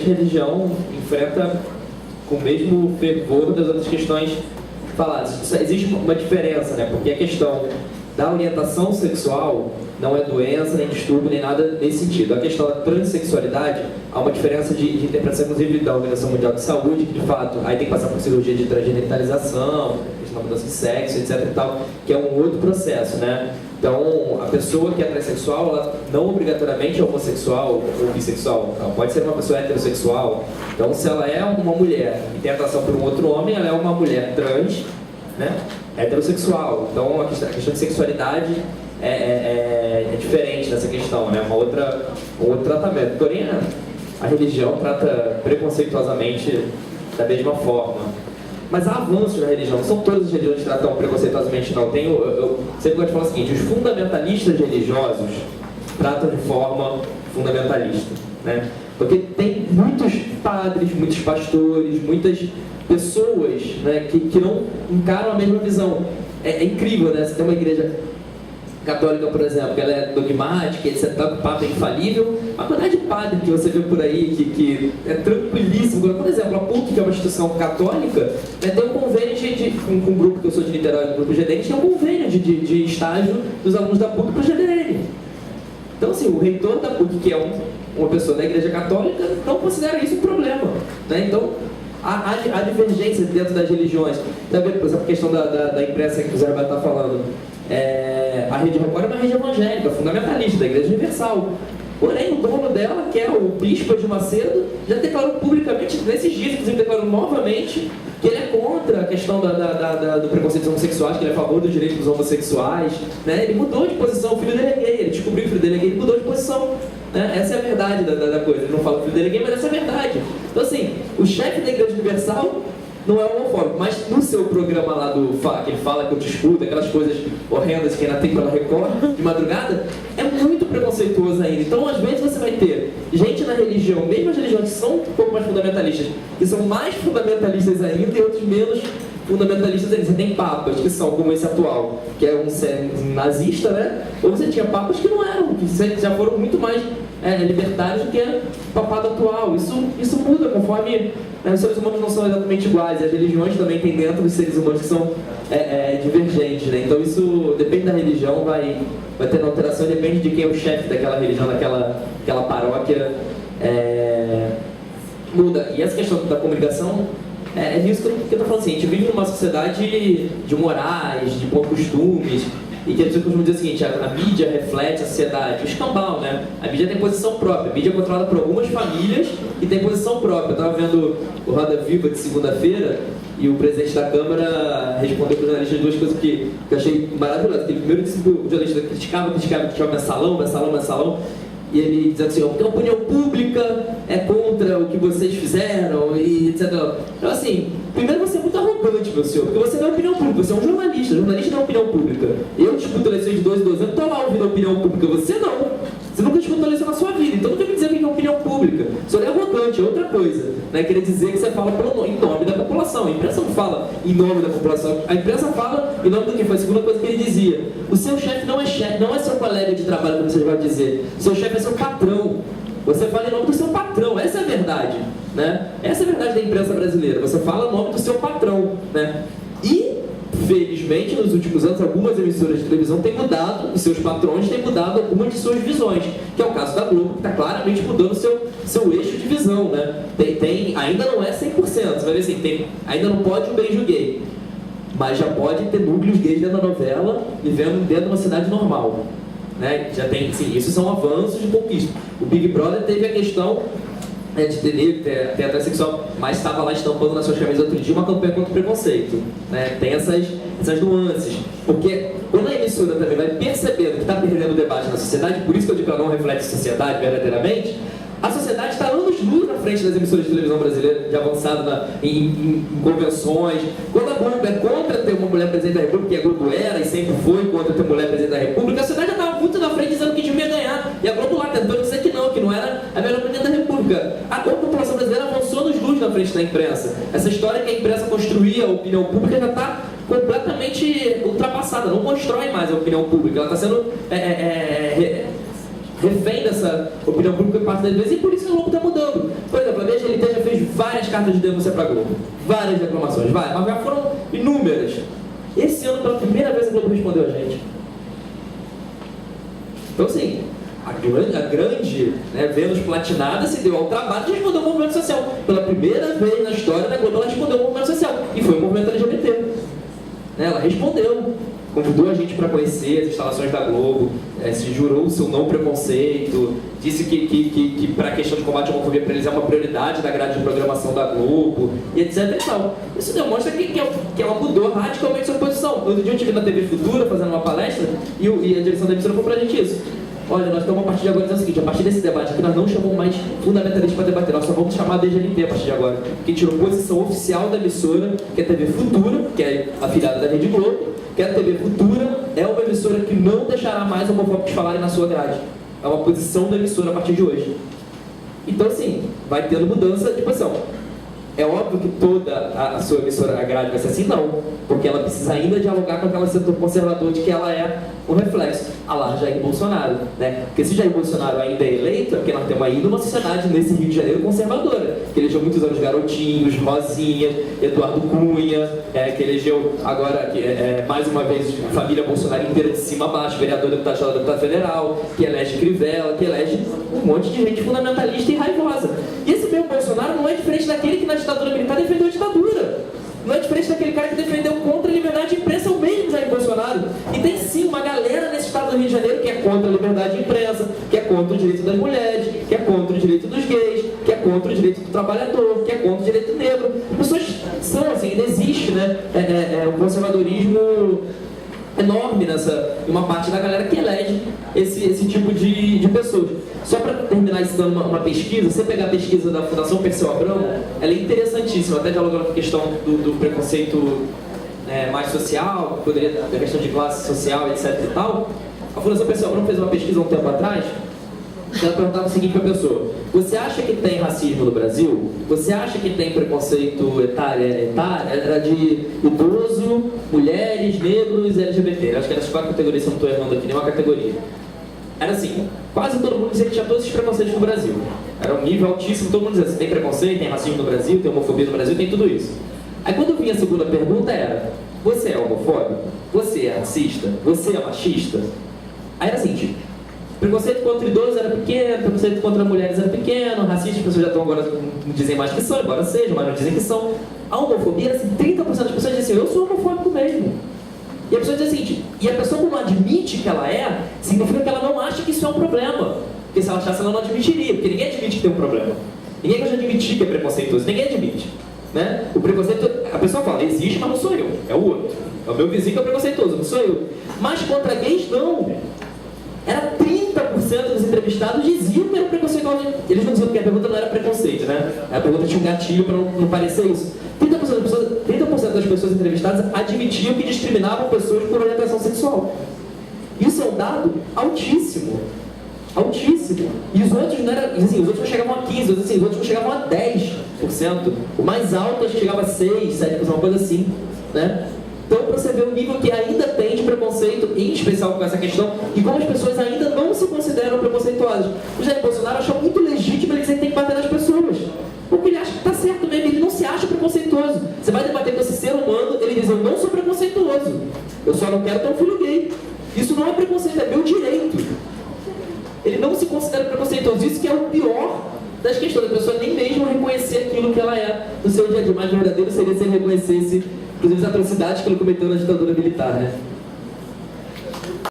realmente a religião enfrenta com o mesmo fervor das outras questões faladas. Existe uma diferença, né? Porque a questão da orientação sexual não é doença, nem distúrbio, nem nada nesse sentido. A questão da transexualidade, há uma diferença de interpretação, inclusive, da Organização Mundial de Saúde, que, de fato, aí tem que passar por cirurgia de transgenitalização, questão da mudança de sexo, etc. e tal, que é um outro processo, né? Então, a pessoa que é transexual, ela não obrigatoriamente é homossexual ou bissexual. Ela pode ser uma pessoa heterossexual. Então, se ela é uma mulher e tem atração por um outro homem, ela é uma mulher trans, né? Heterossexual. Então, a questão de sexualidade é diferente nessa questão, né? Um outro tratamento. Porém, a religião trata preconceituosamente da mesma forma. Mas há avanços na religião. Não são todas as religiões que tratam preconceituosamente, não. Eu sempre gosto de falar o seguinte: os fundamentalistas religiosos tratam de forma fundamentalista, né? Porque tem muitos padres, muitos pastores, muitas pessoas, né, que não encaram a mesma visão. É incrível, né? Você tem uma igreja católica, por exemplo, que ela é dogmática, etc., o Papa é infalível. A quantidade de padre que você vê por aí, que é tranquilíssimo. Por exemplo, a PUC, que é uma instituição católica, né, tem um convênio com um grupo que eu sou de Niterói, do grupo GDN, tem um convênio de estágio dos alunos da PUC para o GDN. Então, assim, o reitor da PUC, que é uma pessoa da igreja católica, não considera isso um problema, né? Então, há divergências dentro das religiões. Sabe, por exemplo, a questão da imprensa que o Zé Roberto está falando. A Rede Record é uma rede evangélica, fundamentalista, da Igreja Universal. Porém, o dono dela, que é o Bispo de Macedo, já declarou publicamente, nesses dias, inclusive declarou novamente, que ele é contra a questão do preconceito dos homossexuais, que ele é a favor dos direitos dos homossexuais, né? Ele mudou de posição, o filho dele é gay, ele descobriu que o filho dele é gay, ele mudou de posição, né? Essa é a verdade da coisa. Ele não fala que o filho dele é gay, mas essa é a verdade. Então, assim, o chefe da Igreja Universal não é homofóbico, mas no seu programa lá que ele fala que eu te escuto, aquelas coisas horrendas que ainda tem pela Record de madrugada, é muito preconceituoso ainda. Então, às vezes, você vai ter gente na religião, mesmo as religiões que são um pouco mais fundamentalistas, que são mais fundamentalistas ainda, e outros menos fundamentalistas ainda. Você tem papas que são como esse atual, que é um nazista, né? Ou você tinha papas que não eram, que já foram muito mais libertários do que o papado atual. Isso muda conforme os seres humanos não são exatamente iguais, e as religiões também têm dentro dos seres humanos que são divergentes, né? Então isso depende da religião, vai ter alteração, depende de quem é o chefe daquela religião, daquela paróquia, muda. E essa questão da comunicação é nisso que eu estou falando assim: a gente vive numa sociedade de morais, de bons costumes, e que a gente costuma dizer o seguinte: a mídia reflete a sociedade, o escambau, né? A mídia tem posição própria, a mídia é controlada por algumas famílias e tem posição própria. Eu estava vendo o Roda Viva de segunda-feira e o presidente da Câmara respondeu para o jornalista duas coisas que eu achei maravilhosas. Ele primeiro disse que o jornalista criticava mensalão, e ele diz assim: porque a opinião pública é contra o que vocês fizeram, e etc. Então, assim, primeiro você é muito arrogante, meu senhor, porque você não é opinião pública, você é um jornalista não é opinião pública. Eu disputo eleições de 2 em 2 anos, estou lá ouvindo a opinião pública, você não. Você nunca disputou eleição na sua vida, então não tem que dizer que é opinião pública. O senhor é arrogante, é outra coisa, né? Querer dizer que você fala em nome da população. A imprensa não fala em nome da população, a imprensa fala em nome do que foi a segunda coisa que ele dizia. O seu chefe não é seu colega de trabalho, como você vai dizer. O seu chefe é seu patrão. Você fala em nome do seu patrão, essa é a verdade, né? Essa é a verdade da imprensa brasileira. Você fala em nome do seu patrão, né? E, felizmente, nos últimos anos, algumas emissoras de televisão têm mudado, e seus patrões têm mudado algumas de suas visões, que é o caso da Globo, que está claramente mudando o seu eixo de visão, né? Ainda não é 100%, você vai ver assim, ainda não pode um beijo gay, mas já pode ter núcleos gays dentro da novela, vivendo dentro de uma cidade normal, né? Já tem, sim, isso são avanços de conquista. O Big Brother teve a questão de ter negro, ter transexual, mas estava lá estampando nas suas camisas outro dia uma campanha contra o preconceito, né? Tem essas nuances, porque quando a emissora também vai percebendo que está perdendo o debate na sociedade, por isso que eu digo que ela não reflete a sociedade verdadeiramente, a sociedade está anos-luz na frente das emissoras de televisão brasileiras, de avançado em convenções. Quando a Globo é contra ter uma mulher presidente da República, que a Globo era e sempre foi contra ter mulher presidente da República, a sociedade já estava muito na frente dizendo que devia ganhar. E a Globo lá tentando dizer que não era a melhor presidente da República. A população brasileira avançou nos luz na frente da imprensa. Essa história que a imprensa construía a opinião pública já está completamente ultrapassada, não constrói mais a opinião pública, ela está sendo refém dessa opinião pública em parte das vezes, e por isso que o Globo está mudando. Por exemplo, a minha várias cartas de denúncia para a Globo, várias reclamações, mas já foram inúmeras. Esse ano, pela primeira vez, a Globo respondeu a gente. Então, assim, a grande Vênus Platinada se deu ao trabalho de responder ao movimento social. Pela primeira vez na história da Globo, ela respondeu ao movimento social. E foi o movimento LGBT. Ela respondeu, convidou a gente para conhecer as instalações da Globo, se jurou o seu não preconceito, disse que para a questão de combate à homofobia para eles é uma prioridade da grade de programação da Globo, e etc e tal. Isso demonstra que ela mudou radicalmente sua posição. Outro dia eu estive na TV Futura fazendo uma palestra e a direção da emissora falou pra gente isso. Olha, nós estamos a partir de agora dizendo o seguinte, a partir desse debate aqui nós não chamamos mais fundamentalistas para debater, nós só vamos chamar a DGNT a partir de agora. Quem tirou posição oficial da emissora, que é a TV Futura, que é afiliada da Rede Globo, que é a TV Futura, é uma emissora que não deixará mais homofóbicos falarem na sua grade. É uma posição da emissora a partir de hoje. Então, assim, vai tendo mudança de posição. É óbvio que toda a sua emissora, a grade vai ser assim? Não. Porque ela precisa ainda dialogar com aquele setor conservador de que ela é o reflexo. A lá Jair Bolsonaro, né? Porque se Jair Bolsonaro ainda é eleito, é porque nós temos ainda uma sociedade nesse Rio de Janeiro conservadora. Que elegeu muitos anos Garotinhos, Rosinha, Eduardo Cunha, que elegeu agora, mais uma vez, a família Bolsonaro inteira de cima a baixo, vereador, deputado federal, que elege Crivella, que elege um monte de gente fundamentalista e raivosa. E esse mesmo Bolsonaro não é diferente daquele que na ditadura militar defendeu a ditadura. Não é diferente daquele cara que defendeu contra a liberdade de imprensa, o mesmo Jair Bolsonaro. E tem sim uma galera nesse estado do Rio de Janeiro que é contra a liberdade de imprensa, que é contra o direito das mulheres, que é contra o direito dos gays, que é contra o direito do trabalhador, que é contra o direito negro. As pessoas são assim, ainda existe, um conservadorismo enorme em uma parte da galera que elege esse tipo de pessoas. Só para terminar isso dando uma pesquisa, você pegar a pesquisa da Fundação Perseu Abramo, ela é interessantíssima, até dialogando com a questão do preconceito mais social, da questão de classe social, etc e tal. A Fundação Perseu Abramo fez uma pesquisa há um tempo atrás, que ela perguntava o seguinte para a pessoa: você acha que tem racismo no Brasil? Você acha que tem preconceito etário? Era de idoso, mulheres, negros e LGBT. Acho que eram as 4 categorias, se eu não estou errando aqui, nenhuma categoria. Era assim, quase todo mundo dizia que tinha todos esses preconceitos no Brasil. Era um nível altíssimo, todo mundo dizia assim, tem preconceito, tem racismo no Brasil, tem homofobia no Brasil, tem tudo isso. Aí quando vinha a segunda pergunta era: você é homofóbico? Você é racista? Você é machista? Aí era assim, preconceito contra idosos era pequeno, preconceito contra mulheres era pequeno, racista as pessoas já estão agora, não dizem mais que são, embora sejam, mas não dizem que são. A homofobia era assim, 30% das pessoas diziam assim, eu sou homofóbico mesmo. E a pessoa diz o seguinte, e a pessoa não admite que ela significa que ela não acha que isso é um problema. Porque se ela achasse, ela não admitiria, porque ninguém admite que tem um problema. Ninguém gosta de admitir que é preconceituoso, ninguém admite. Né? O preconceito, a pessoa fala, existe, mas não sou eu, é o outro. É o meu vizinho que é preconceituoso, não sou eu. Mas contra gays, não. Era 30% dos entrevistados diziam que era preconceituoso. Eles não diziam que a pergunta não era preconceito, né? A pergunta tinha um gatilho para não parecer isso. 30% das pessoas entrevistadas admitiam que discriminavam pessoas por orientação sexual. Isso é um dado altíssimo. Altíssimo. E os outros não eram, assim, os outros não chegavam a 15%, os outros não chegavam a 10%. O mais alto acho que chegava a 6%, 7%, uma coisa assim, né? Então, para você ver o nível que ainda tem de preconceito, em especial com essa questão, e como as pessoas ainda não se consideram preconceituosas. O Jair Bolsonaro achou muito legítimo ele dizer que tem que bater nas pessoas. Porque ele acha que está certo mesmo, ele não se acha preconceituoso. Você vai debater com esse ser humano, ele diz, eu não sou preconceituoso, eu só não quero ter um filho gay. Isso não é preconceito, é meu direito. Ele não se considera preconceituoso, isso que é o pior das questões, a pessoa nem mesmo reconhecer aquilo que ela é no seu dia a dia. Mais verdadeiro seria se ele reconhecesse, inclusive, as atrocidades que ele cometeu na ditadura militar, né?